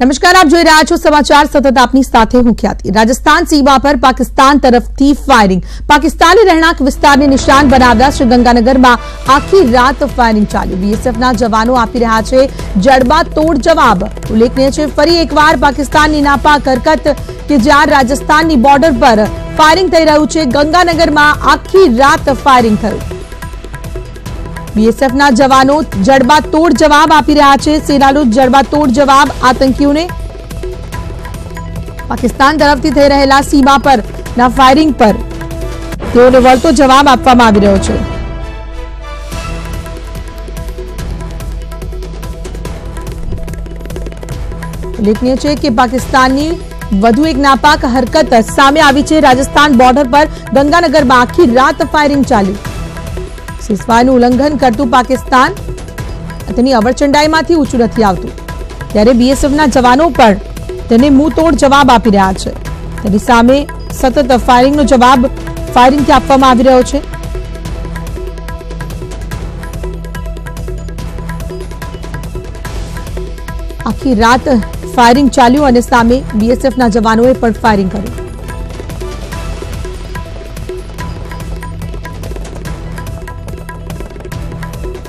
નમસ્કાર, આપ જોઈ રહ્યા છો સમાચાર સતત આપની સાથે હું ખ્યાતિ। રાજસ્થાન સીમા પર પાકિસ્તાન તરફથી ફાયરિંગ, પાકિસ્તાની રહેણાંક વિસ્તારને નિશાન બનાવ્યા છે। ગંગાનગરમાં આખી રાત ફાયરિંગ ચાલ્યું। બીએસએફના જવાનો આપી રહ્યા છે જડબાતોડ જવાબ। ઉલ્લેખનીય છે ફરી એકવાર પાકિસ્તાનની નાપાક હરકત કે જ્યાં રાજસ્થાનની બોર્ડર પર ફાયરિંગ થઈ રહ્યું છે। ગંગાનગરમાં આખી રાત ફાયરિંગ થયું। बीएसएफના જવાનો જડબાતોડ જવાબ આપી રહ્યા છે। સેનાનો જડબાતોડ જવાબ આતંકીઓને પાકિસ્તાન તરફથી થઈ રહેલા સીમા પરના ફાયરિંગ પર તેઓને વળતો જવાબ આપવામાં આવી રહ્યો છે। ઉલ્લેખનીય છે કે પાકિસ્તાનની વધુ એક નાપાક હરકત સામે આવી છે। રાજસ્થાન બોર્ડર પર ગંગાનગરમાં આખી રાત ફાયરિંગ ચાલ્યું। સીઝફાયરનું ઉલ્લંઘન કરતું પાકિસ્તાન તેની અવરચંડાઈમાંથી ઊંચું નથી આવતું, ત્યારે બીએસએફના જવાનો પણ તેને મુંહતોડ જવાબ આપી રહ્યા છે। તેની સામે સતત ફાયરિંગનો જવાબ ફાયરિંગથી આપવામાં આવી રહ્યો છે। આખી રાત ફાયરિંગ ચાલ્યું અને સામે બીએસએફના જવાનોએ પણ ફાયરિંગ કર્યું।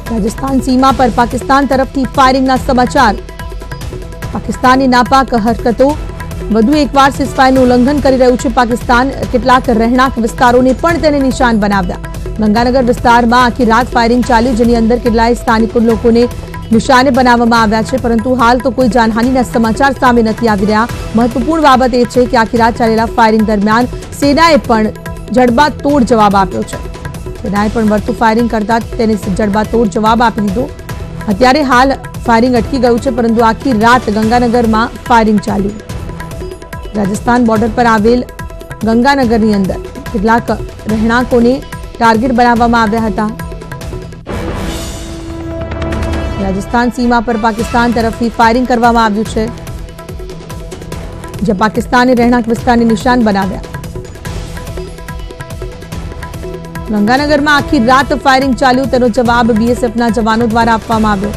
राजस्थान सीमा पर पाकिस्तान तरफથી ફાયરિંગના સમાચાર। પાકિસ્તાનની નાપાક હરકતો વધુ એકવાર સીઝફાયરનું ઉલ્લંઘન કરી રહ્યું છે પાકિસ્તાન। કેટલાક રહેણાંક વિસ્તારોને પણ તેને નિશાન બનાવ્યા। ગંગાનગર વિસ્તારમાં આખી રાત ફાયરિંગ ચાલ્યું, જેની અંદર કેટલાય સ્થાનિક લોકોને નિશાને બનાવવામાં આવ્યા છે, પરંતુ હાલ તો કોઈ જાનહાનિના સમાચાર સામે નથી આવી રહ્યા। મહત્વપૂર્ણ બાબત એ છે કે આખી રાત ચાલેલા ફાયરિંગ દરમિયાન સેનાએ પણ જડબાતોડ જવાબ આપ્યો છે। સેનાએ પણ વધુ ફાયરિંગ કરતા તેને જડબાતોડ જવાબ આપી દીધો। અત્યારે હાલ ફાયરિંગ અટકી ગયું છે, પરંતુ આખી રાત ગંગાનગરમાં ફાયરિંગ ચાલ્યું। રાજસ્થાન બોર્ડર પર આવેલ ગંગાનગરની અંદર કેટલાક રહેણાંકોને ટાર્ગેટ બનાવવામાં આવ્યા હતા। રાજસ્થાન સીમા પર પાકિસ્તાન તરફથી ફાયરિંગ કરવામાં આવ્યું છે, જે પાકિસ્તાને રહેણાંક વિસ્તારને નિશાન બનાવ્યા। ગંગાનગરમાં આખી રાત ફાયરિંગ ચાલ્યું, તેનો જવાબ બીએસએફના જવાનો દ્વારા આપવામાં આવ્યો।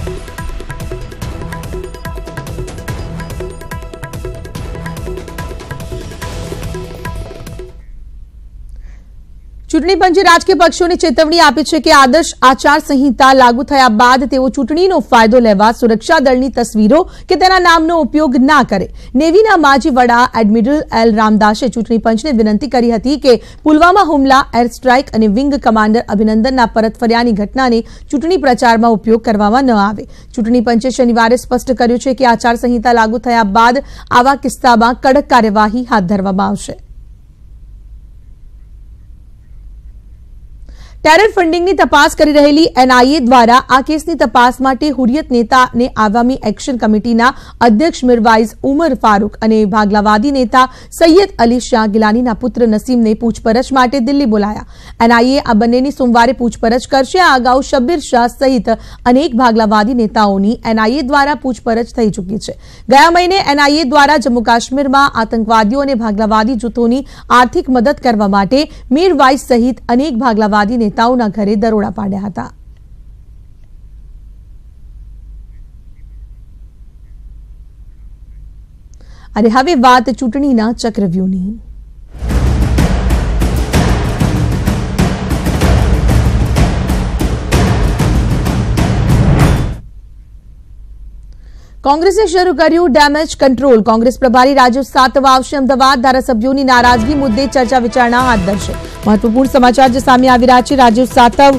ચૂંટણી પંચે રાજકીય પક્ષોને ચેતવણી આપી છે કે આદર્શ આચાર સંહિતા લાગુ થયા બાદ તેઓ ચૂંટણીનો ફાયદો લેવા સુરક્ષા દળની તસવીરો કે તેના નામનો ઉપયોગ ના કરે। નેવીના માજી વડા એડમિરલ એલ રામદાસે ચૂંટણી પંચને વિનંતી કરી હતી કે પુલવામા હુમલા, એર સ્ટ્રાઇક અને વિંગ કમાન્ડર અભિનંદનના પરત ફર્યાની ઘટનાને ચૂંટણી પ્રચારમાં ઉપયોગ કરવામાં ન આવે। ચૂંટણી પંચે શનિવારે સ્પષ્ટ કર્યું છે કે આચાર સંહિતા લાગુ થયા બાદ આવા કિસ્સામાં કડક કાર્યવાહી હાથ ધરવામાં આવશે। ટેરર ફંડિંગની તપાસ કરી રહેલી એનઆઈએ દ્વારા આ કેસની તપાસ માટે હુરિયત નેતાને આવામી એક્શન કમિટીના અધ્યક્ષ મિરવાઇઝ ઉમર ફારૂક અને ભાગલાવાદી નેતા સૈયદ અલી શાહ ગિલાનીના પુત્ર નસીમને પૂછપરછ માટે દિલ્હી બોલાયા। એનઆઈએ આ બંનેની સોમવારે પૂછપરછ કરશે। આ અગાઉ શબ્બીર શાહ સહિત અનેક ભાગલાવાદી નેતાઓની એનઆઈએ દ્વારા પૂછપરછ થઈ ચૂકી છે। ગયા મહિને એનઆઈએ દ્વારા જમ્મુ કાશ્મીરમાં આતંકવાદીઓ અને ભાગલાવાદી જૂથોની આર્થિક મદદ કરવા માટે મિરવાઇઝ સહિત અનેક ભાગલાવાદી નેતાઓના ઘરે દરોડા પાડ્યા હતા। અને હવે વાત ચૂંટણીના ચક્રવ્યૂહની। કોંગ્રેસે શરૂ કર્યું ડેમેજ કંટ્રોલ। કોંગ્રેસ પ્રભારી રાજીવ સાતવ આવશે અમદાવાદ। ધારાસભ્યોની નારાજગી મુદ્દે ચર્ચા વિચારણા હાથ ધરશે। મહત્વપૂર્ણ સમાચાર જે સામે આવી રહ્યા છે, રાજીવ સાતવ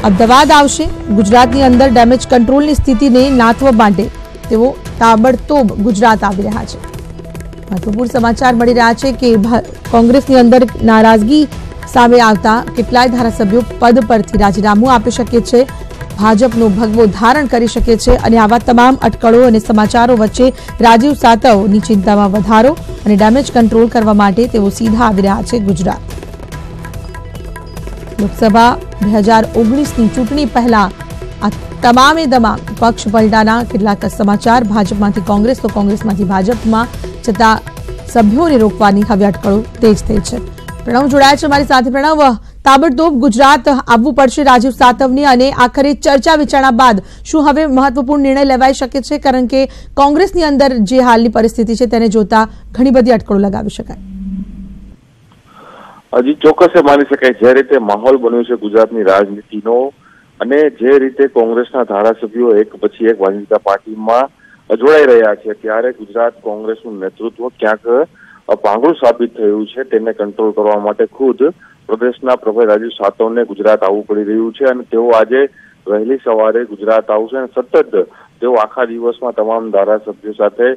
અમદાવાદ આવશે। ગુજરાતની અંદર ડેમેજ કંટ્રોલની સ્થિતિને નાથવા માટે તેઓ તાબડતોબ ગુજરાત આવી રહ્યા છે। મહત્વપૂર્ણ સમાચાર મળી રહ્યા છે કે કોંગ્રેસની અંદર નારાજગી સામે આવતા કેટલાય ધારાસભ્યો પદ પરથી રાજીનામું આપી શકે છે, ભાજપનો ભગવો ધારણ કરી શકે છે। અને આવા તમામ અટકળો અને સમાચારો વચ્ચે રાજીવ સાતવની ચિંતામાં વધારો અને ડેમેજ કંટ્રોલ કરવા માટે તેઓ સીધા આવી રહ્યા છે ગુજરાત। લોકસભા 2019ની ચૂંટણી પહેલા આ તમામે તમામ પક્ષ પલટાના કેટલાક સમાચાર ભાજપમાંથી કોંગ્રેસ તો કોંગ્રેસમાંથી ભાજપમાં જતા સભ્યોને રોકવાની હવે અટકળો તેજ થઈ છે। પ્રણવ જોડાયા છે અમારી સાથે। પ્રણવ, તાબડતોબ ગુજરાત આવવું પડશે રાજીવ સાતવની અને આખરે ચર્ચા વિચારણા બાદ શું હવે મહત્વપૂર્ણ નિર્ણય લેવાઈ શકે છે? કારણ કે કોંગ્રેસની અંદર જે હાલની પરિસ્થિતિ છે તેને જોતા ઘણી બધી અટકળો લગાવી શકાય. હજી ચોક્કસ માની શકાય જે રીતે માહોલ બન્યો છે ગુજરાતની રાજનીતિનો અને જે રીતે કોંગ્રેસના ધારાસભ્યો એક પછી એક ભારતીય જનતા પાર્ટીમાં જોડાઈ રહ્યા છે ત્યારે ગુજરાત કોંગ્રેસનું નેતૃત્વ ક્યાંક પાંગળું સાબિત થયું છે. તેને કંટ્રોલ કરવા માટે ખુદ પ્રદેશના પ્રભારી રાજીવ સાતવને ગુજરાત આવવું પડી રહ્યું છે અને તેઓ આજે વહેલી સવારે ગુજરાત આવશે અને સતત તેઓ આખા દિવસમાં તમામ ધારાસભ્યો સાથે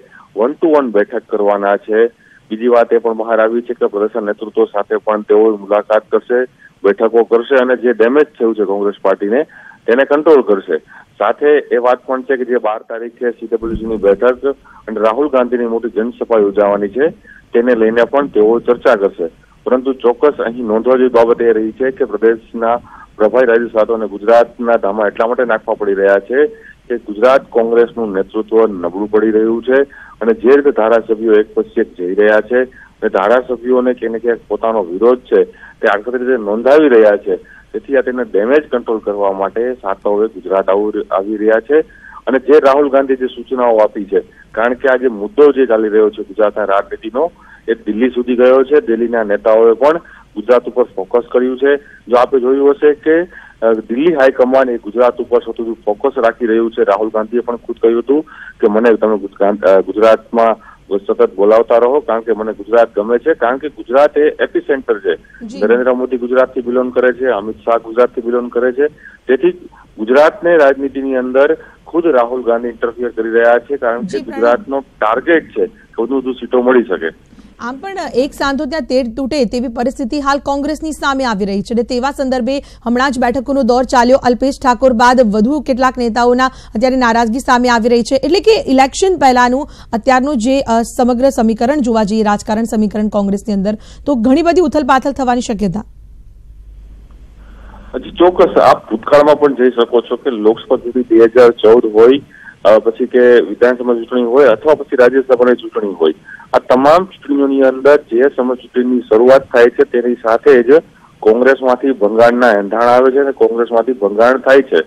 1-to-1 બેઠક કરવાના છે. બીજી વાત એ પણ બહાર આવી છે કે પ્રદેશના નેતૃત્વ સાથે પણ તેઓ મુલાકાત કરશે, બેઠકો કરશે અને જે ડેમેજ થયું છે કોંગ્રેસ પાર્ટીને તેને કંટ્રોલ કરશે. સાથે એ વાત પણ છે કે જે 12 તારીખે CWCની બેઠક અને રાહુલ ગાંધીની મોટી જનસભા યોજાવાની છે તેને લઈને પણ તેઓ ચર્ચા કરશે. પરંતુ ચોક્કસ અહીં નોંધવા જેવી બાબત એ રહી છે કે પ્રદેશના પ્રભારી રાજીવ સાતવને ગુજરાતના ધામા એટલા માટે નાખવા પડી રહ્યા છે કે ગુજરાત કોંગ્રેસનું નેતૃત્વ નબળું પડી રહ્યું છે અને જે રીતે ધારાસભ્યો એક પછી એક જઈ રહ્યા છે અને ધારાસભ્યોને ક્યાંક ક્યાંક પોતાનો વિરોધ છે તે આખરી રીતે નોંધાવી રહ્યા છે. તેથી આ તેને ડેમેજ કંટ્રોલ કરવા માટે સાતવે ગુજરાત આવી રહ્યા છે અને જે રાહુલ ગાંધી જે સૂચનાઓ આપી છે, કારણ કે આ જે મુદ્દો જે ચાલી રહ્યો છે ગુજરાતના રાજનીતિનો એ દિલ્હી સુધી ગયો છે. દિલ્હીના નેતાઓએ પણ ગુજરાત ઉપર ફોકસ કર્યું છે. જો આપણે જોયું હશે કે દિલ્હી હાઈકમાન્ડ એ ગુજરાત ઉપર સૌથી ફોકસ રાખી રહ્યું છે. રાહુલ ગાંધીએ પણ ખુદ કહ્યું હતું કે મને તમે ગુજરાતમાં સતત બોલાવતા રહો કારણ કે મને ગુજરાત ગમે છે, કારણ કે ગુજરાત એ એપી સેન્ટર છે. નરેન્દ્ર મોદી ગુજરાતથી બિલોંગ કરે છે, અમિત શાહ ગુજરાતથી બિલોંગ કરે છે. તેથી ગુજરાતને રાજનીતિની અંદર ખુદ રાહુલ ગાંધી ઇન્ટરફિયર કરી રહ્યા છે કારણ કે ગુજરાતનો ટાર્ગેટ છે કે વધુ સીટો મળી શકે. આમ પણ એક સાંધો ત્યાં તેર તૂટે તેવી પરિસ્થિતિ હાલ કોંગ્રેસની સામે આવી રહી છે અને તેવા સંદર્ભે હમણાં જ બેઠકોનો દોર ચાલ્યો. અલ્પેશ ઠાકોર બાદ વધુ કેટલાક નેતાઓના અત્યારે નારાજગી સામે આવી રહી છે. એટલે કે ઇલેક્શન પહેલાનું અત્યારનું જે સમગ્ર સમીકરણ જોવા જઈએ, રાજકારણ સમીકરણ કોંગ્રેસની અંદર, તો ઘણી બધી ઉથલપાથલ થવાની શક્યતા. હજી ચોક્કસ આપ ભૂતકાળમાં પણ જઈ શકો છો કે લોકસભા ચૂંટણી 2014 હોય, પછી કે વિધાનસભા ચૂંટણી હોય અથવા પછી રાજ્યસભાની ચૂંટણી હોય, આ તમામ ચૂંટણીઓની અંદર જે સમય ચૂંટણીની શરૂઆત થાય છે તેની સાથે જ કોંગ્રેસમાંથી ભંગાણના એંધાણ આવે છે અને કોંગ્રેસમાંથી ભંગાણ થાય છે.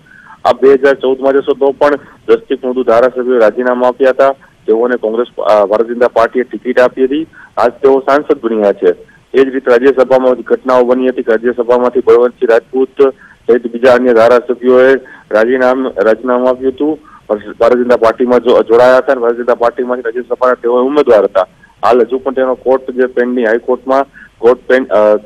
આ 2014માં જશો તો પણ 10 થી વધુ ધારાસભ્યોએ રાજીનામા આપ્યા હતા. તેઓને કોંગ્રેસ ભારતીય જનતા પાર્ટીએ ટિકિટ આપી હતી. આજ તેઓ સાંસદ બન્યા છે. એ જ રીતે રાજ્યસભામાં ઘટનાઓ બની હતી કે રાજ્યસભામાંથી બળવંતસિંહ રાજપૂત સહિત બીજા અન્ય ધારાસભ્યોએ રાજીનામું આપ્યું હતું. ભારતીય જનતા પાર્ટીમાં જોડાયા હતા. ભારતીય જનતા પાર્ટીમાંથી રાજ્યસભાના તેઓ ઉમેદવાર હતા. હાલ હજુ પણ તેનો કોર્ટ જે પેન્ડિંગ હાઈકોર્ટમાં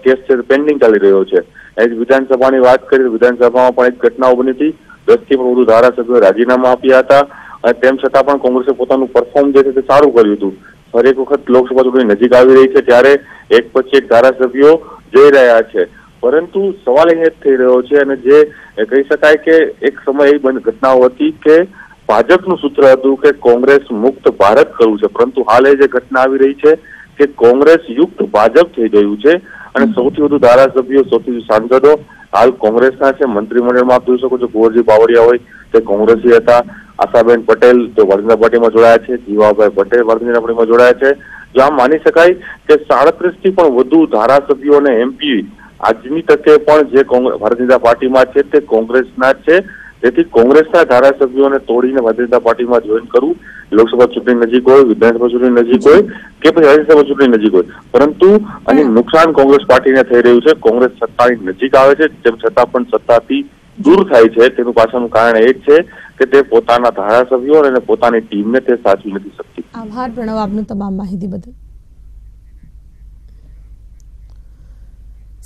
કેસ છે પેન્ડિંગ ચાલી રહ્યો છે. એ જ વિધાનસભાની વાત કરીએ તો વિધાનસભામાં પણ એક ઘટનાઓ બની હતી. 10 થી વધુ ધારાસભ્યોએ રાજીનામા આપ્યા હતા અને તેમ છતાં પણ કોંગ્રેસે પોતાનું પરફોર્મ જે છે તે સારું કર્યું હતું. ફરી એક વખત લોકસભા ચૂંટણી નજીક આવી રહી છે ત્યારે એક પછી એક ધારાસભ્યો જઈ રહ્યા છે. પરંતુ સવાલ એ જ થઈ રહ્યો છે અને જે કહી શકાય કે એક સમય એવી ઘટનાઓ હતી કે ભાજપનું સૂત્ર હતું કે કોંગ્રેસ મુક્ત ભારત કરવું છે, પરંતુ હાલ એ જે ઘટના આવી રહી છે કે કોંગ્રેસ યુક્ત ભાજપ થઈ ગયું છે અને સૌથી વધુ ધારાસભ્યો, સૌથી વધુ સાંસદો હાલ કોંગ્રેસના છે. મંત્રીમંડળમાં આપ જોઈ શકો છો કુંવરજી બાવળિયા હોય તે કોંગ્રેસી હતા, આશાબેન પટેલ તો ભારતીય જનતા પાર્ટીમાં જોડાયા છે, જીવાભાઈ પટેલ ભારતીય જનતા પાર્ટીમાં જોડાયા છે. જો આમ માની શકાય કે 37 થી પણ વધુ ધારાસભ્યો અને MP આજની તકે પણ જે ભારતીય જનતા પાર્ટીમાં છે તે કોંગ્રેસના જ છે. તેથી કોંગ્રેસના ધારાસભ્યોને તોડીને ભારતીય જનતા પાર્ટીમાં જોઈન કરવું, લોકસભા ચૂંટણી નજીક હોય, વિધાનસભા ચૂંટણી નજીક હોય કે પછી રાજ્યસભા ચૂંટણી નજીક હોય, પરંતુ અહીં નુકસાન કોંગ્રેસ પાર્ટીને થઈ રહ્યું છે. કોંગ્રેસ સત્તાની નજીક આવે છે તેમ છતાં પણ સત્તાથી દૂર થાય છે. તેનું પાછળનું કારણ એ જ છે કે તે પોતાના ધારાસભ્યો અને પોતાની ટીમને તે સાચવી નથી શકતી. આભાર પ્રણવ આપનું તમામ માહિતી બદલ.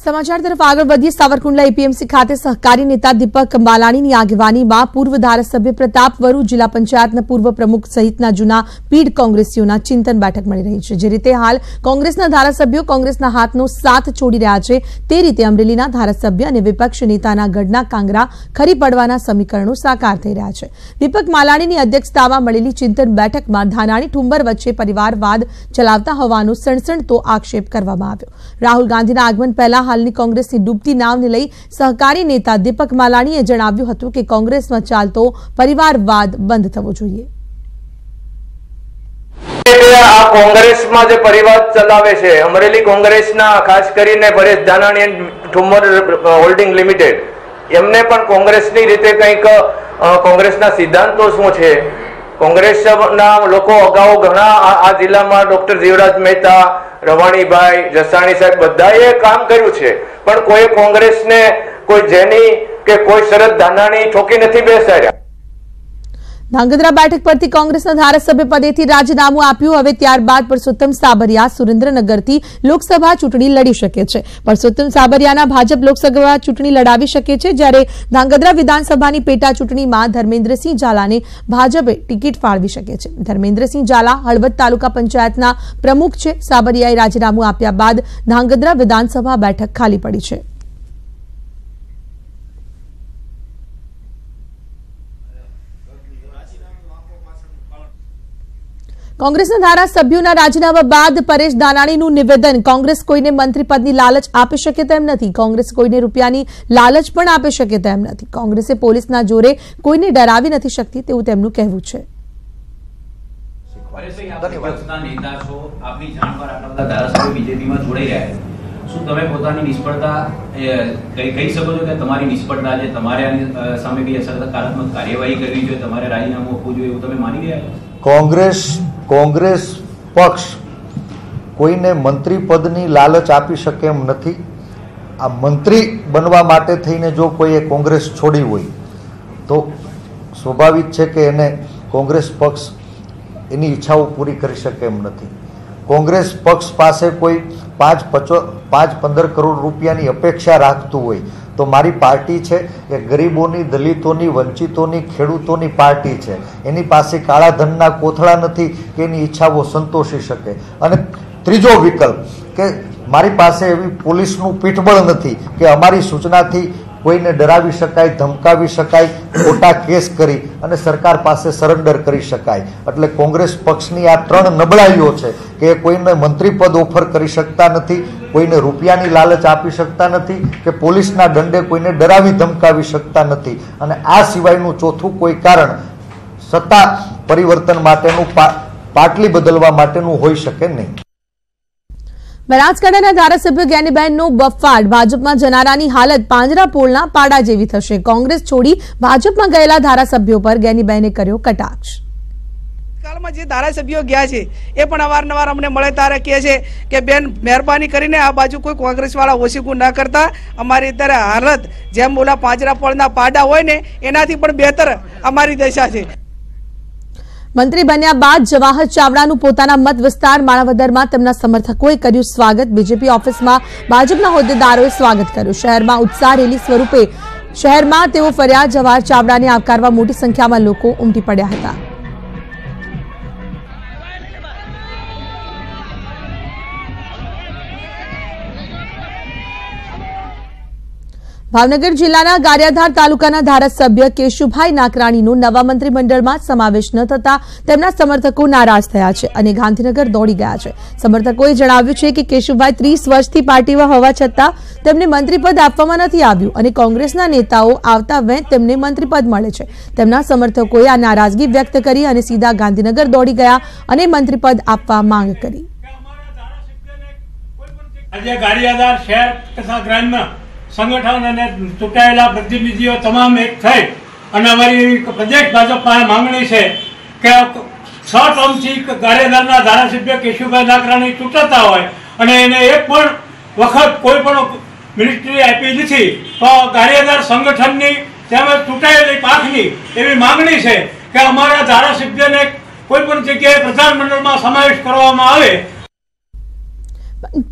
સમાચાર તરફ આગળ વધીએ. સાવરકુંડલા એપીએમસી ખાતે સહકારી નેતા દીપક માલાણીની આગેવાનીમાં પૂર્વ ધારાસભ્ય પ્રતાપ વરુ, જિલ્લા પંચાયતના પૂર્વ પ્રમુખ સહિતના જૂના પીઢ કોંગ્રેસીઓના ચિંતન બેઠક મળી રહી છે. જે રીતે હાલ કોંગ્રેસના ધારાસભ્યો કોંગ્રેસના હાથનો સાથ છોડી રહ્યા છે તે રીતે અમરેલીના ધારાસભ્ય અને વિપક્ષ નેતાના ગઢના કાંગરા ખરી પડવાના સમીકરણો સાકાર થઈ રહ્યા છે. દીપક માલાણીની અધ્યક્ષતામાં મળેલી ચિંતન બેઠકમાં ધાનાણી ઠુંબર વચ્ચે પરિવારવાદ ચલાવતા હોવાનો સણસણતો આક્ષેપ કરવામાં આવ્યો. રાહુલ ગાંધીના આગમન પહેલા હાલની કોંગ્રેસની ડૂબતી નાવને લઈ સહકારી નેતા દીપક માલાણીએ જણાવ્યું હતું કે કોંગ્રેસમાં ચાલતો પરિવારવાદ બંધ થવો જોઈએ. આ કોંગ્રેસમાં જે પરિવાર ચલાવે છે, અમરેલી કોંગ્રેસના ખાસ કરીને Paresh Dhanani and Thummar holding limited, એમને પણ કોંગ્રેસની રીતે કંઈક કોંગ્રેસના સિદ્ધાંતો શું છે, કોંગ્રેસના લોકો અગાઉ ઘણા આ જિલ્લામાં ડોક્ટર જીવરાજ મહેતા, રવાણીભાઈ, જસાણી સાહેબ બધાએ કામ કર્યું છે, પણ કોઈ કોંગ્રેસને કોઈ જેની કે કોઈ શરદ ધાનાણી ઠોકી નથી બેસાડ્યા। ધાંગધ્રા બેઠક પરથી કોંગ્રેસના ધારાસભ્ય પદેથી રાજીનામું આપ્યું। હવે ત્યારબાદ પરસોત્તમ સાબરિયા સુરેન્દ્રનગરથી લોકસભા ચૂંટણી લડી શકે છે। પરસોત્તમ સાબરિયાના ભાજપ લોકસભા ચૂંટણી લડાવી શકે છે, જ્યારે ધાંગધ્રા વિધાનસભાની પેટા ચૂંટણીમાં ધર્મેન્દ્રસિંહ ઝાલાને ભાજપે ટિકિટ ફાળવી શકે છે। ધર્મેન્દ્રસિંહ ઝાલા હળવદ તાલુકા પંચાયતના પ્રમુખ છે। સાબરિયાએ રાજીનામું આપ્યા બાદ ધાંગધ્રા વિધાનસભા બેઠક ખાલી પડી છે। કોંગ્રેસના ધારાસભ્યોના રાજીનામા બાદ પરેશ ધાનાણીનું નિવેદન, કોંગ્રેસ કોઈને મંત્રીપદની લાલચ આપી શકે તેમ નથી। કોંગ્રેસ કોઈને રૂપિયાની લાલચ પણ આપી શકે તેમ નથી। કોંગ્રેસે પોલીસના જોરે કોઈને ડરાવી નથી શકતી તેવું તેમનું કહેવું છે। શું તમે પોતાની નિષ્ફળતા કહી શકો છો કે તમારી નિષ્ફળતા છે, તમારે આની સામે કઈ અસરકારક કાર્યવાહી કરવી જોઈએ, તમારે રાજીનામું આપવું જોઈએ એવું તમે માની ગયા? કોંગ્રેસ પક્ષ કોઈને મંત્રી પદની લાલચ આપી શકે એમ નથી। આ મંત્રી બનવા માટે થઈને જો કોઈએ કોંગ્રેસ છોડી હોય તો સ્વાભાવિક છે કે એને કોંગ્રેસ પક્ષ એની ઈચ્છાઓ પૂરી કરી શકે એમ નથી। કોંગ્રેસ પક્ષ પાસે કોઈ 5-15 કરોડ રૂપિયાની અપેક્ષા રાખતું હોય તો મારી પાર્ટી છે એ ગરીબોની, દલિતોની, વંચિતોની, ખેડૂતોની પાર્ટી છે। એની પાસે કાળા ધનના કોથળા નથી કે એની ઈચ્છાઓ સંતોષી શકે। અને ત્રીજો વિકલ્પ કે મારી પાસે એવી પોલીસનું પીઠબળ નથી કે અમારી સૂચનાથી કોઈને ડરાવી શકાય, ધમકાવી શકાય, ખોટા કેસ કરી અને સરકાર પાસે સરેન્ડર કરી શકાય। એટલે કોંગ્રેસ પક્ષની આ 3 નબળાઈઓ છે કે કોઈને મંત્રી પદ ઓફર કરી શકતા નથી, કોઈને રૂપિયાની લાલચ આપી શકતા નથી કે પોલીસના દંડે કોઈને ડરાવી ધમકાવી શકતા નથી। અને આ સિવાયનું ચોથું કોઈ કારણ સત્તા પરિવર્તન માટેનું, પાટલી બદલવા માટેનું હોઈ શકે નહીં। બનાસકાંઠાના ધારાસભ્ય જ્ઞાનીબેનનો બફાટ, ભાજપમાં જનારાની હાલત પાંજરાપોળના પાડા જેવી થશે। કોંગ્રેસ છોડી ભાજપમાં ગયેલા ધારાસભ્યો પર જ્ઞાનીબેને કર્યો કટાક્ષ। કાળમાં જે ધારાસભ્યો ગયા છે એ પણ અવારનવાર અમને મળે ત્યારે કહે છે કે બેન મહેરબાની કરીને આ બાજુ કોઈ કોંગ્રેસવાળા ઓછીકું ન કરતા, અમારી અત્યારે હાલત જેમ ઓલા પાંજરાપોળના પાડા હોય ને એનાથી પણ બહેતર અમારી દશા છે। મંત્રી બન્યા બાદ જવાહર ચાવડાનું પોતાના મત વિસ્તાર માણાવદરમાં તેમના સમર્થકોએ કર્યું સ્વાગત। બીજેપી ઓફિસમાં ભાજપના હોદ્દેદારોએ સ્વાગત કર્યું। શહેરમાં ઉત્સાહ રેલી સ્વરૂપે શહેરમાં તેઓ ફર્યા। જવાહર ચાવડાને આવકારવા મોટી સંખ્યામાં લોકો ઉમટી પડ્યા હતા। ભાવનગર જિલ્લાના ગારિયાધાર તાલુકાના ધારાસભ્ય કેશુભાઈ નાકરાણીનો નવા મંત્રીમંડળમાં સમાવેશ ન થતા તેમના સમર્થકો નારાજ થયા છે અને ગાંધીનગર દોડી ગયા છે। સમર્થકોએ જણાવ્યું છે કે કેશુભાઈ 30 વર્ષથી પાર્ટીમાં હોવા છતાં તેમને મંત્રીપદ આપવામાં નથી આવ્યું અને કોંગ્રેસના નેતાઓ આવતા વેંત તેમને મંત્રીપદ મળે છે। તેમના સમર્થકોએ આ નારાજગી વ્યક્ત કરી અને સીધા ગાંધીનગર દોડી ગયા અને મંત્રીપદ આપવા માંગ કરી। સંગઠન અને ચૂંટાયેલા પ્રતિનિધિઓ તમામ એક થઈ અને અમારી પ્રદેશ ભાજપમાં માંગણી છે કે 6 ટર્મથી ગારિયાધારના ધારાસભ્ય કેશુભાઈ નાકરાણી ચૂંટાતા હોય અને એને એક પણ વખત કોઈ પણ મિનિસ્ટ્રી આપી નથી તો ગારિયાધાર સંગઠનની તેમજ ચૂંટાયેલી પાંખની એવી માંગણી છે કે અમારા ધારાસભ્યને કોઈ પણ જગ્યાએ પ્રધાનમંડળમાં સમાવેશ કરવામાં આવે।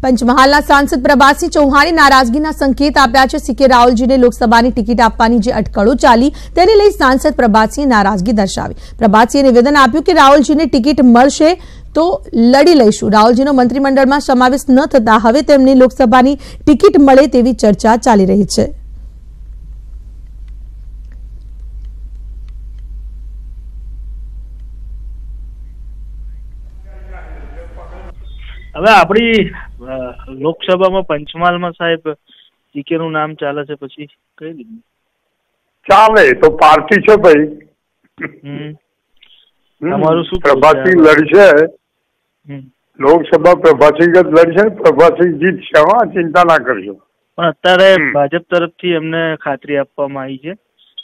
પંચમહાલના સાંસદ પ્રભાતસિંહ ચૌહાણે નારાજગીના સંકેત આપ્યા છે। સીકે રાહુલજીને લોકસભાની ટિકિટ આપવાની જે અટકળો ચાલી તેને લઈ સાંસદ પ્રભાતસિંહે નારાજગી દર્શાવી। પ્રભાતસિંહે નિવેદન આપ્યું કે રાહુલજીને ટિકિટ મળશે તો લડી લઈશું। રાહુલજીનો મંત્રીમંડળમાં સમાવેશ ન થતા હવે તેમને લોકસભાની ટિકિટ મળે તેવી ચર્ચા ચાલી રહી છે। હવે આપણી લોકસભામાં પંચમહાલમાં સાહેબ સીકે નું નામ ચાલે છે, પછી કઈ રીતે ચાલે? તો પાર્ટી છે ભાઈ, તમારું શું? પ્રભાતસિંહ લડશે લોકસભા પ્રભાસિંગ જ લડશે, પ્રભાસિંગ જીતશે, ચિંતા ના કરજો. પણ અત્યારે ભાજપ તરફથી એમને ખાતરી આપવામાં આવી છે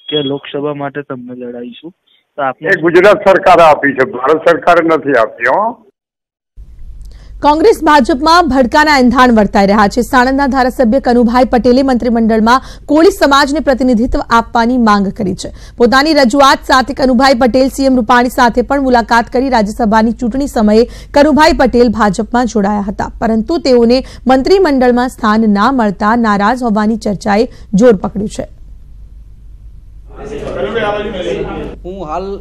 કે લોકસભા માટે તમને લડાઈશું. તો આપણે ગુજરાત સરકારે આપી છે, ભારત સરકારે નથી આપી. કોંગ્રેસ ભાજપમાં ભડકાના એંધાણ વર્તાઈ રહ્યા છે. સાણંદના ધારાસભ્ય કનુભાઈ પટેલે મંત્રીમંડળમાં કોળી સમાજને પ્રતિનિધિત્વ આપવાની માંગ કરી છે. પોતાની રજૂઆત સાથે કનુભાઈ પટેલ સીએમ રૂપાણી સાથે પણ મુલાકાત કરી રાજ્યસભાની ચૂંટણી સમયે કનુભાઈ પટેલ ભાજપમાં જોડાયા હતા, પરંતુ તેઓને મંત્રીમંડળમાં સ્થાન ના મળતા નારાજ હોવાની ચર્ચાએ જોર પકડ્યું છે. હું હાલ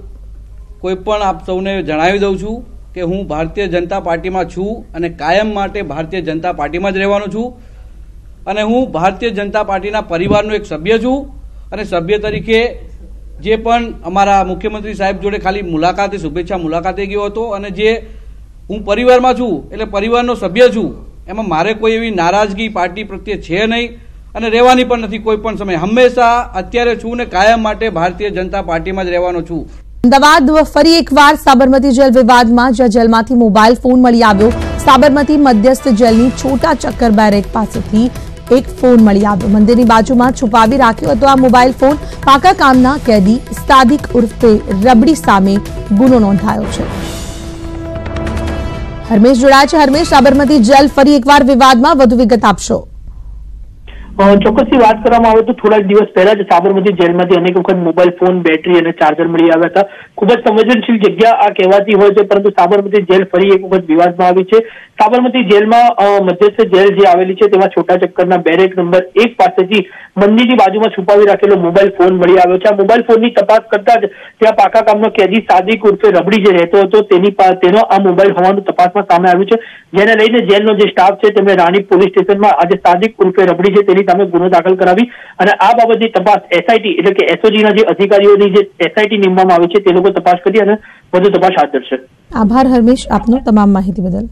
કોઈ પણ આપ સૌને જણાવી દઉં છું કે હું ભારતીય જનતા પાર્ટીમાં છું અને કાયમ માટે ભારતીય જનતા પાર્ટીમાં જ રહેવાનો છું અને હું ભારતીય જનતા પાર્ટીના પરિવારનો એક સભ્ય છું અને સભ્ય તરીકે જે પણ અમારા મુખ્યમંત્રી સાહેબ જોડે ખાલી મુલાકાતે શુભેચ્છા મુલાકાતે ગયો હતો અને જે હું પરિવારમાં છું એટલે પરિવારનો સભ્ય છું, એમાં મારે કોઈ એવી નારાજગી પાર્ટી પ્રત્યે છે નહીં અને રહેવાની પણ નથી. કોઈ પણ સમય હંમેશા અત્યારે છું ને કાયમ માટે ભારતીય જનતા પાર્ટીમાં જ રહેવાનો છું. અમદાવાદ ફરી એકવાર સાબરમતી જેલ વિવાદમાં જ્યાં જેલમાંથી મોબાઈલ ફોન મળી આવ્યો. સાબરમતી મધ્યસ્થ જેલની છોટા ચક્કર બેરેક પાસેથી એક ફોન મળી આવ્યો. મંદિરની બાજુમાં છુપાવી રાખ્યો હતો આ મોબાઈલ ફોન. પાકા કામના કેદી સાદિક ઉર્ફે રબડી સામે ગુનો નોંધાયો છે. હરમેશ જોડાયા છે. હરમેશ, સાબરમતી જેલ ફરી એકવાર વિવાદમાં, વધુ વિગત આપશો. ચોક્કસથી વાત કરવામાં આવે તો થોડાક દિવસ પહેલા જ સાબરમતી જેલમાંથી અનેક વખત મોબાઈલ ફોન, બેટરી અને ચાર્જર મળી આવ્યા હતા. ખૂબ જ સંવેદનશીલ જગ્યા આ કહેવાતી હોય છે, પરંતુ સાબરમતી જેલ ફરી એક વખત વિવાદમાં આવી છે. સાબરમતી જેલમાં મધ્યસ્થ જેલ જે આવેલી છે તેમાં છોટા ચક્કરના બેરેક નંબર 1 પાસેથી મંદિરની બાજુમાં છુપાવી રાખેલો મોબાઈલ ફોન મળી આવ્યો છે. આ મોબાઈલ ફોનની તપાસ કરતા જ ત્યાં પાકા કામનો કેદી સાદિક ઉર્ફે રબડી જે રહેતો હતો તેનો આ મોબાઈલ હોવાનું તપાસમાં સામે આવ્યું છે, જેને લઈને જેલનો જે સ્ટાફ છે તેમણે રાણીપ પોલીસ સ્ટેશનમાં આજે સાદિક ઉર્ફે રબડી છે તેની સામે ગુનો દાખલ કરાવી અને આ બાબતની તપાસ એસઆઈટી એટલે કે એસઓજીના જે અધિકારીઓની જે એસઆઈટી નીમવામાં આવી છે તે લોકો તપાસ કરી અને વધુ તપાસ હાથ ધરશે. આભાર હરમેશ આપનો તમામ માહિતી બદલ.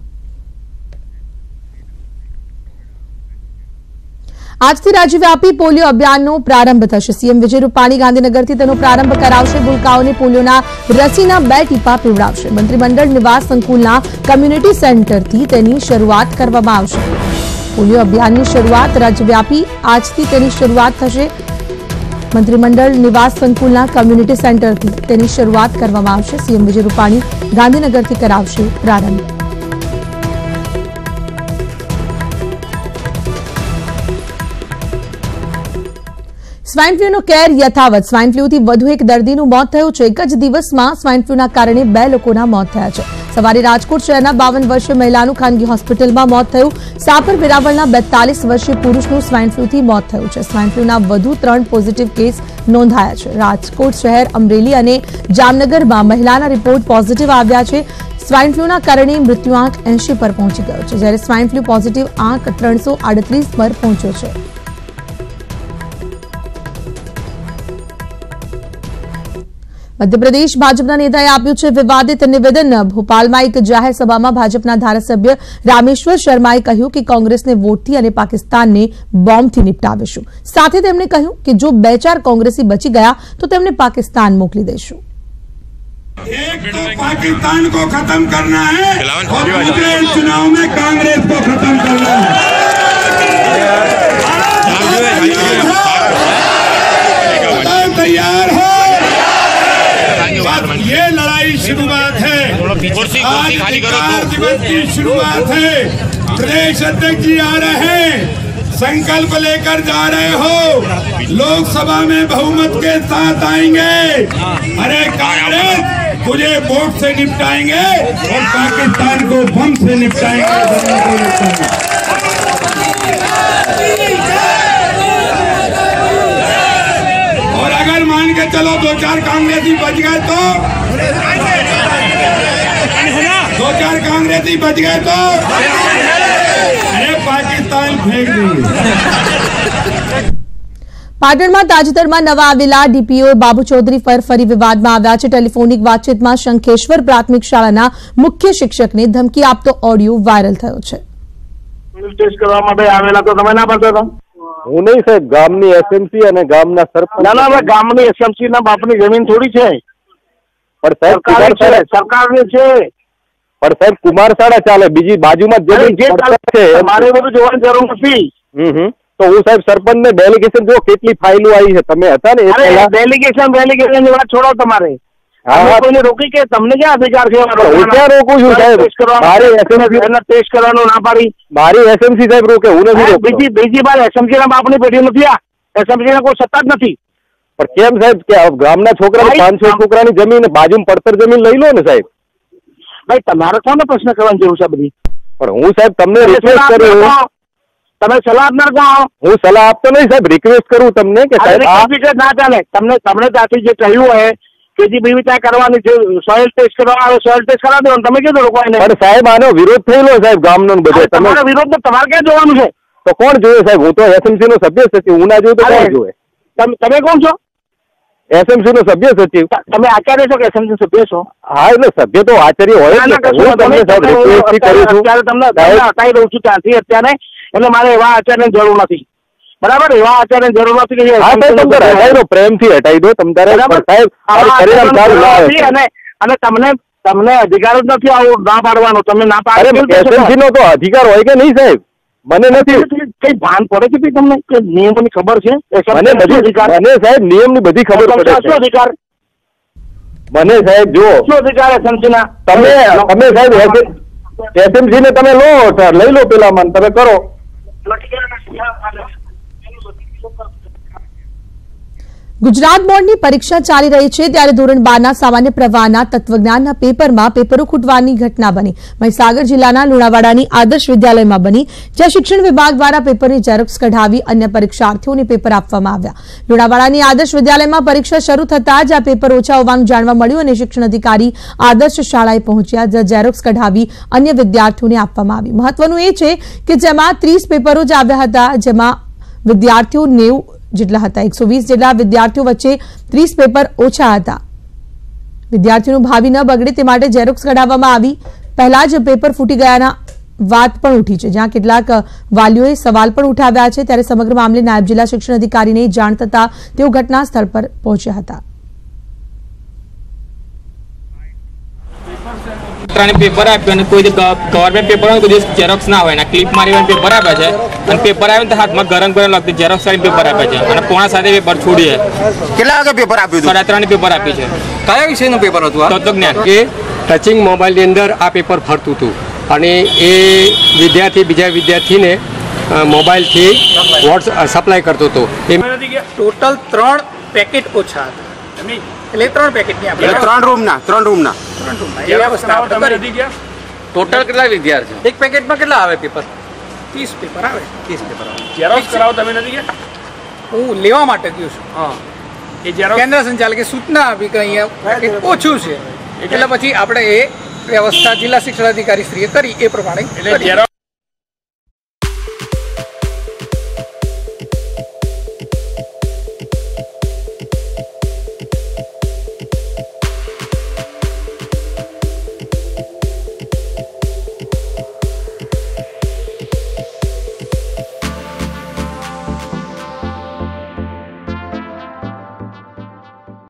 આજથી રાજ્યવ્યાપી પોલિયો અભિયાનનો પ્રારંભ થશે. સીએમ વિજય રૂપાણી ગાંધીનગરથી તેનો પ્રારંભ કરાવશે. ભૂલકાઓને પોલિયોના રસીના 2 ટીપા પીવડાવશે. મંત્રીમંડળ નિવાસ સંકુલના કમ્યુનિટી સેન્ટરથી તેની શરૂઆત કરવામાં આવશે. પોલિયો અભિયાનની શરૂઆત રાજ્યવ્યાપી આજથી તેની શરૂઆત થશે. મંત્રીમંડળ નિવાસ સંકુલના કમ્યુનિટી સેન્ટરથી તેની શરૂઆત કરવામાં આવશે. સીએમ વિજય રૂપાણી ગાંધીનગરથી કરાવશે પ્રારંભ. સ્વાઇન ફ્લૂનો કેર યથાવત. સ્વાઇન ફ્લૂથી વધુ એક દર્દીનું મોત થયું છે. એક જ દિવસમાં સ્વાઇન ફ્લૂના કારણે 2 લોકોના મોત થયા છે. સવારે રાજકોટ શહેરના 52 વર્ષીય મહિલાનું ખાનગી હોસ્પિટલમાં મોત થયું. સાપર વેરાવળના 42 વર્ષીય પુરુષનું સ્વાઇન ફ્લૂથી મોત થયું છે. સ્વાઇન ફ્લૂના વધુ 3 પોઝિટિવ કેસ નોંધાયા છે. રાજકોટ શહેર, અમરેલી અને જામનગરમાં મહિલાના રિપોર્ટ પોઝિટિવ આવ્યા છે. સ્વાઇન ફ્લૂના કારણે મૃત્યુઆંક 80 પર પહોંચી ગયો છે, જ્યારે સ્વાઇન ફ્લૂ પોઝિટિવ આંક 338 પર પહોંચ્યો છે. મધ્યપ્રદેશ ભાજપના નેતાએ આપ્યું છે વિવાદિત નિવેદન. ભોપાલમાં એક જાહેર સભામાં ભાજપના ધારાસભ્ય રામેશ્વર શર્માએ કહ્યું કે કોંગ્રેસને વોટથી અને પાકિસ્તાનને બોમ્બથી નિપટાવીશું. સાથે તેમણે કહ્યું કે જો 2-4 કોંગ્રેસી બચી ગયા તો તેમને પાકિસ્તાન મોકલી દઈશું. एक तो पाकिस्तान को खत्म करना है और दूसरे चुनाव में कांग्रेस को खत्म करना है. तैयार हो? ये लड़ाई शुरुआत है, आज अधिकार दिवस की शुरुआत है. प्रदेश अध्यक्ष जी आ रहे हैं, संकल्प लेकर जा रहे हो, लोकसभा में बहुमत के साथ आएंगे. अरे कांग्रेस तुझे वोट से निपटाएंगे और पाकिस्तान को बम से निपटाएंगे. और अगर मान के चलो 2-4 कांग्रेसी बच गए तो 2-4 कांग्रेसी बच गए तो अरे पाकिस्तान फेंक देंगे. પાટણમાં તાજેતરમાં નવા આવેલા ડીપીઓ બાબુ ચૌધરી પર ફરી વિવાદમાં આવ્યા છે. ટેલિફોનિક વાતચીતમાં શંખેશ્વર પ્રાથમિક શાળાના મુખ્ય શિક્ષકને ધમકી આપતો ઓડિયો વાયરલ થયો છે. ટેસ્ટ કરવા માટે આવેલા તો તમે ના પડતા હતા? હું નહીં સાહેબ, ગામની એસએમસી અને ગામના સરપંચ. ના, ગામની એસએમસી ના બાપની જમીન થોડી છે, પણ સાહેબ સરકારની છે. પણ સાહેબ કુમારશાળા ચાલે, બીજી બાજુમાં છે મારે બધું જોવાની જરૂર નથી. તો હું સાહેબ સરપંચ ને ડેલિગેશન જો કેટલી ફાઇલો આવી છે, તમે હતા ને ડેલિગેશન ની વાત છોડો. તમારે કોઈને રોકી કે તમને ક્યાં અધિકાર છે? હું ક્યાં રોકું છું સાહેબ? મારી ટેસ્ટ કરવાનું ના પાડી, મારી એસએમસી સાહેબ રોકે, હું નથી. બીજી બાર એસએમસી ના બાપની પેઢી નથી. આ એસએમસી ના કોઈ સત્તા જ નથી. પણ કેમ સાહેબ કે ગામના છોકરા 500 છોકરાની જમીન બાજુમાં પડતર જમીન લઈ લો ને સાહેબ. ભાઈ તમારે કોને પ્રશ્ન કરવાની જરૂર છે બધી? પણ હું સાહેબ તમને રિક્વેસ્ટ કરું, તમે સલાહ આપનાર કહો. હું સલાહ આપતો નહીં સાહેબ, રિક્વેસ્ટ કરું તમને કે સાહેબ ના ચાલે. તમને ત્યાંથી જે કહ્યું હોય કે જે બીજી ત્યાં કરવાની છે, સોઇલ ટેસ્ટ કરવા આવે, સોઇલ ટેસ્ટ કરાવી દેવાનું. તમે કીધું રોકવાને. પણ સાહેબ આનો વિરોધ થયેલો સાહેબ ગામનો બધો. તમારો વિરોધ તમારે ક્યાં જોવાનું છે? તો કોણ જોયે સાહેબ? હું તો એસએમસી નો સભ્ય સચિવ, હું ના જોયું તો કોણ જોયે? તમે કોણ છો? એસએમસી નો સભ્ય સચિવ. તમે આચાર્ય છો કે એસએમસી સભ્ય છો? હા, એટલે સભ્ય તો આચાર્ય હોય જ. હું તમને સાહેબ રિક્વેસ્ટ કરું છું, અત્યારે તમને હટાવી દઉં છું ત્યાંથી અત્યારે. એટલે મારે એવા આચાર્યની જરૂર નથી, બરાબર? એવા આચાર્યની જરૂર નથી કે હા સાહેબ તમે હટાવી દો, પ્રેમથી હટાવી દો તમે તારે. સાહેબ પરિણામ સારું ના આવે. અને તમને અધિકાર જ નથી આવું ના પાડવાનો. તમે ના પાડો. એસએમસી નો તો અધિકાર હોય કે નહીં સાહેબ? મને નથી કઈ ભાન પડે છે તમને કે નિયમોની ખબર છે? મને સાહેબ નિયમની બધી ખબર પડે છે. શું અધિકાર? મને સાહેબ જો શું અધિકાર એસએમસી ના? તમે સાહેબ એસએમસી ને તમે લો, લઈ લો પેલા મન તમે કરો. ગુજરાત બોર્ડની પરીક્ષા ચાલી રહી છે ત્યારે ધોરણ 12ના સામાન્ય પ્રવાહના તત્વજ્ઞાનના પેપરમાં પેપરો ખૂટવાની ઘટના બની. મહીસાગર જિલ્લાના લુણાવાડાની આદર્શ વિદ્યાલયમાં બની, જ્યાં શિક્ષણ વિભાગ દ્વારા પેપરની ઝેરોક્સ કઢાવી અન્ય પરીક્ષાર્થીઓને પેપર આપવામાં આવ્યા. લુણાવાડાની આદર્શ વિદ્યાલયમાં પરીક્ષા શરૂ થતાં જ આ પેપર ઓછા હોવાનું જાણવા મળ્યું અને શિક્ષણ અધિકારી આદર્શ શાળાએ પહોંચ્યા, જ્યાં ઝેરોક્સ કઢાવી અન્ય વિદ્યાર્થીઓને આપવામાં આવી. મહત્વનું એ છે કે જેમાં 30 પેપરો જ આવ્યા હતા, જેમાં વિદ્યાર્થીઓ 90 જેટલા હતા. 120 જેટલા વિદ્યાર્થીઓ વચ્ચે 30 પેપર ઓછા હતા. વિદ્યાર્થીઓનું ભાવિ ન બગડે તે માટે ઝેરોક્સ કઢાવવામાં આવી. પહેલા જ પેપર ફૂટી ગયાના વાત પણ ઉઠી છે, જ્યાં કેટલાક વાલીઓએ સવાલ પણ ઉઠાવ્યા છે. ત્યારે સમગ્ર મામલે નાયબ જિલ્લા શિક્ષણ અધિકારીને જાણ થતા તેઓ ઘટના સ્થળ પર પહોંચ્યા હતા. પેપર આપ્યું અને કોઈ ગવર્મેન્ટ પેપર હોય કોઈ ઝેરોક્સ ના હોય, ક્લિપ મારી પેપર આપ્યા છે અને પેપર આવ્યું તો હાથમાં ગરમ ગરમ લાગતું ઝેરોક્સ કરીને પેપર આપ્યા છે અને પોણા સાથે પેપર છોડી. કેટલા વાગે પેપર આપ્યું? 3:30 પેપર આપી છે. કયા વિષયનું પેપર હતું? તત્વજ્ઞાન. એ ટચિંગ મોબાઈલની અંદર આ પેપર ફરતું હતું અને એ વિદ્યાર્થી બીજા વિદ્યાર્થીને મોબાઈલથી સપ્લાય કરતો હતો. ટોટલ 3 પેકેટ ઓછા હતા, એટલે 3 પેકેટની આપણે 3 રૂમના ટોટલ કેટલા વિદ્યાર્થીઓ? એક પેકેટમાં કેટલા આવે પેપર? 30 પેપર આવે. 30 પેપર આવે. ઝેરોક્સ કરાવો તમે નથી ગયા? હું લેવા માટે ગયો છું. હા, એ ઝેરોક્સ કેન્દ્ર સંચાલકે સૂચના આપી કે અહીંયા પેકેટ ઓછું છે, એટલે પછી આપણે એ વ્યવસ્થા જિલ્લા શિક્ષણ અધિકારી શ્રીએ કરી એ પ્રમાણે.